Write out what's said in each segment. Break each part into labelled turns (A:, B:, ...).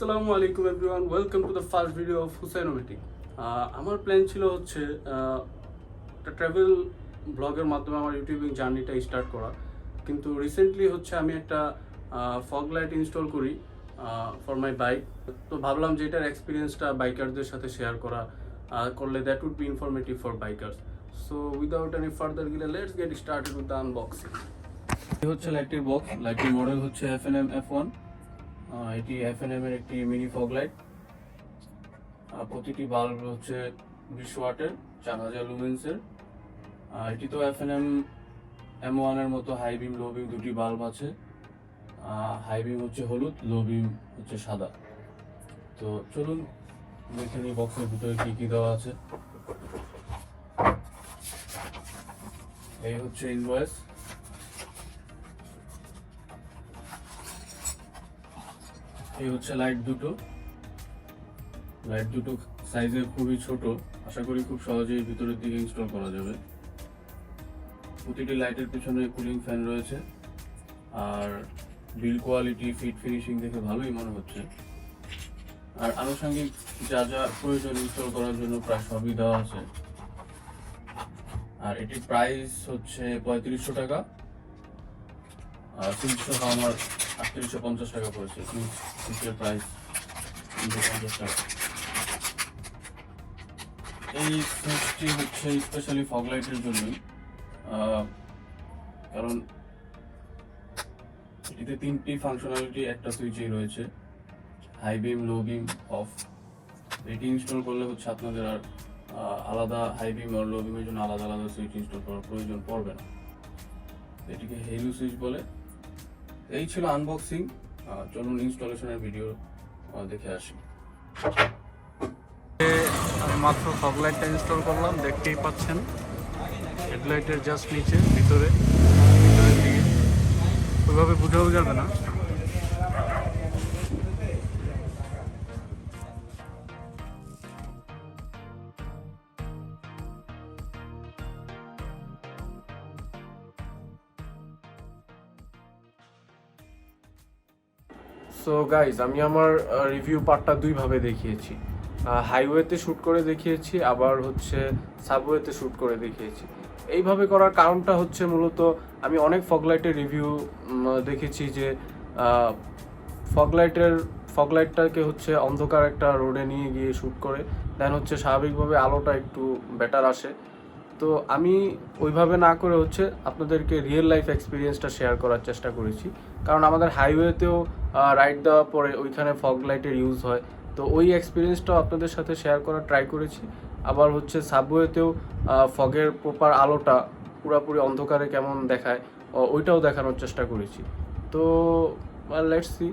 A: আসসালামু আলাইকুম everyone, welcome to the first video of হুসাইনোমেটিক। আমার প্ল্যান ছিল হচ্ছে একটা ট্রাভেল ব্লগের মাধ্যমে আমার ইউটিউবিং জার্নিটা স্টার্ট করা, কিন্তু রিসেন্টলি হচ্ছে আমি একটা ফগ লাইট ইনস্টল করি ফর মাই বাইক। তো ভাবলাম যে এটার এক্সপিরিয়েন্সটা বাইকারদের সাথে শেয়ার করা করলে that would be informative for bikers. So without any further delay let's get started with the unboxing. এই হচ্ছে লাইটের বক্স। লাইটের মডেল হচ্ছে F&M F1। এটি F&M এর একটি মিনি ফগ লাইট। প্রতিটি বাল্ব হচ্ছে 20 ওয়াটের, 4000 লুমেন্সের। এটি তো F&M M1 এর মতো হাই বিম লো বিম দুটি বাল্ব আছে। হাই বিম হচ্ছে হলুদ, লো বিম হচ্ছে সাদা। তো চলুন দেখে নিই বক্সের ভিতরে কি কি দেওয়া আছে। এই হচ্ছে ইনভয়েস। এই হচ্ছে লাইট দুটো সাইজে খুবই ছোট, আশা করি খুব সহজেই ভিতরের দিকে ইনস্টল করা যাবে। প্রতিটি লাইটের পিছনে কুলিং ফ্যান রয়েছে, আর বিল কোয়ালিটি ফিট ফিনিশিং দেখে ভালোই মনে হচ্ছে। আর আনুষঙ্গিক যা যা প্রয়োজন ইনস্টল করার জন্য প্রায় সবই দেওয়া আছে। আর এটির প্রাইস হচ্ছে 3500 টাকা। সুইচ সহ আমার 3850 টাকা পড়েছে। সুইচের প্রাইস 350 টাকা। এই সুইচটি হচ্ছে স্পেশালি ফগ লাইটের জন্যই, কারণ এটিতে 3টি ফাংশনালিটি একটা সুইচেই রয়েছে, high beam, low beam, off. এটি ইনস্টল করলে হচ্ছে আপনাদের আর আলাদা হাই বিম আর লো বিমের জন্য আলাদা আলাদা সুইচ ইনস্টল করার প্রয়োজন পড়বে না। এটিকে হেলু সুইচ বলে। এই ছিল আনবক্সিং। চলুন ইনস্টলেশনের ভিডিও দেখে আসি। আমি মাত্র ফগ লাইটটা ইনস্টল করলাম, দেখতেই পাচ্ছেন। হেডলাইটের জাস্ট নিচে ভিতরের দিকে ওইভাবে বোঝাও যাবে না। সো গাইজ, আমি আমার রিভিউ পার্টটা দুইভাবে দেখিয়েছি। হাইওয়েতে শ্যুট করে দেখিয়েছি, আবার হচ্ছে সাবওয়েতে শ্যুট করে দেখিয়েছি। এইভাবে করার কারণটা হচ্ছে মূলত আমি অনেক ফগ লাইটের রিভিউ দেখেছি যে ফগ লাইটটাকে হচ্ছে অন্ধকার একটা রোডে নিয়ে গিয়ে শ্যুট করে দেন হচ্ছে স্বাভাবিকভাবে আলোটা একটু বেটার আসে। তো আমি ওইভাবে না করে হচ্ছে আপনাদেরকে রিয়েল লাইফ এক্সপিরিয়েন্সটা শেয়ার করার চেষ্টা করেছি, কারণ আমাদের হাইওয়েতেও রাইড দেওয়ার পরে ওইখানে ফগ লাইটের ইউজ হয়। তো ওই এক্সপিরিয়েন্সটাও আপনাদের সাথে শেয়ার করার ট্রাই করেছি। আবার হচ্ছে সাবওয়েতেও ফগের প্রপার আলোটা পুরোপুরি অন্ধকারে কেমন দেখায় ওইটাও দেখানোর চেষ্টা করেছি। তো লেটস সি।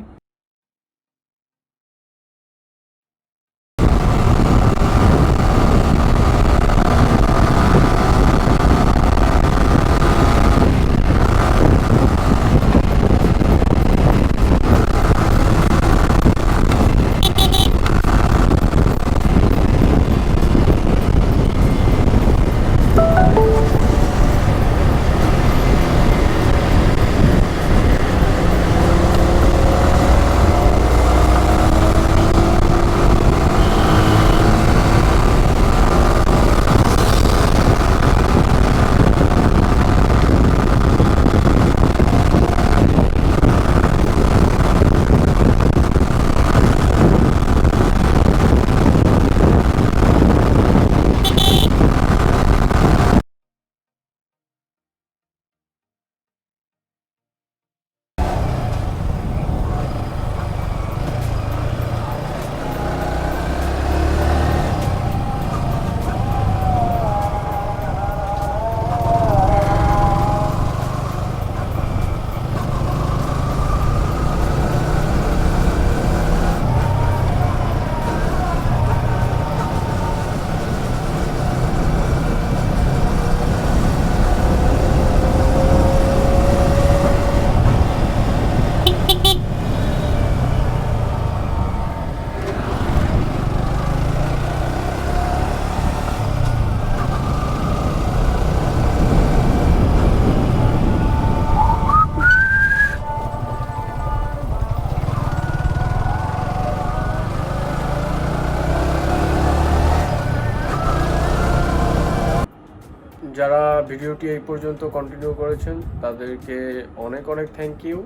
B: ভিডিওটি এই পর্যন্ত কন্টিনিউ করেছেন তাদেরকে অনেক অনেক thank you.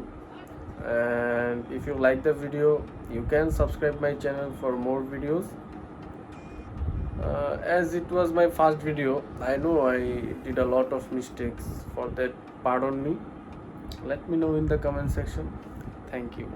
B: And if you like the video, you can subscribe my channel for more videos. As it was my first video, I know I did a lot of mistakes. For that, pardon me. Let me know in the comment section. Thank you.